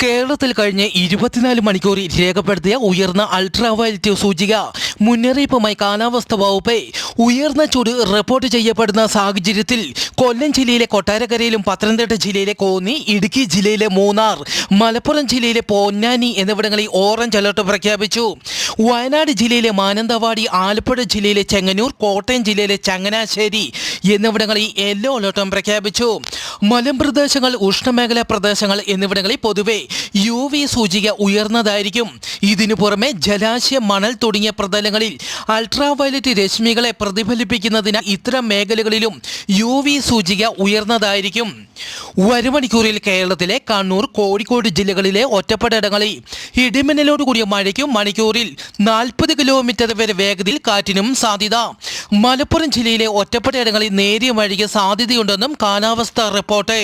കേരളത്തിൽ കഴിഞ്ഞ 24 മണിക്കൂറിൽ രേഖപ്പെടുത്തിയ ഉയർന്ന അൾട്രാവയലറ്റ് സൂചിക മുന്നറിയിപ്പുമായി കാലാവസ്ഥാ വകുപ്പ് ഉയർന്ന ചൂട് റിപ്പോർട്ട് ചെയ്യപ്പെടുന്ന സാഹചര്യത്തിൽ കൊല്ലം ജില്ലയിലെ കൊട്ടാരക്കരയിലും പത്തനംതിട്ട ജില്ലയിലെ കോന്നി, ഇടുക്കി ജില്ലയിലെ മൂന്നാർ, മലപ്പുറം ജില്ലയിലെ പൊന്നാനി എന്നിവിടങ്ങളിൽ ഓറഞ്ച് അലർട്ട് പ്രഖ്യാപിച്ചു. വയനാട് ജില്ലയിലെ മാനന്തവാടി, ആലപ്പുഴ ജില്ലയിലെ ചെങ്ങന്നൂർ, കോട്ടയം ജില്ലയിലെ ചങ്ങനാശ്ശേരി എന്നിവിടങ്ങളിൽ യെല്ലോ അലർട്ടും പ്രഖ്യാപിച്ചു. മലമ്പ്രദേശങ്ങൾ, ഉഷ്ണമേഖലാ പ്രദേശങ്ങൾ എന്നിവിടങ്ങളിൽ പൊതുവെ UV സൂചിക ഉയർന്നതായിരിക്കും. ഇതിനു പുറമെ ജലാശയം, മണൽ തുടങ്ങിയ പ്രതലങ്ങളിൽ അൾട്രാവയലറ്റ് രശ്മികളെ പ്രതിഫലിപ്പിക്കുന്നതിനാൽ ഇത്തരം മേഖലകളിലും UV സൂചിക ഉയർന്നതായിരിക്കും. വരും മണിക്കൂറിൽ കേരളത്തിലെ കണ്ണൂർ, കോഴിക്കോട് ജില്ലകളിലെ ഒറ്റപ്പെട്ടയിടങ്ങളിൽ ഇടിമിന്നലോട് കൂടിയ മഴയ്ക്കും മണിക്കൂറിൽ 40 കിലോമീറ്റർ വരെ വേഗതയിൽ കാറ്റിനും സാധ്യത. മലപ്പുറം ജില്ലയിലെ ഒറ്റപ്പെട്ടയിടങ്ങളിൽ നേരിയ മഴയ്ക്ക് സാധ്യതയുണ്ടെന്നും കാലാവസ്ഥാ റിപ്പോർട്ട്.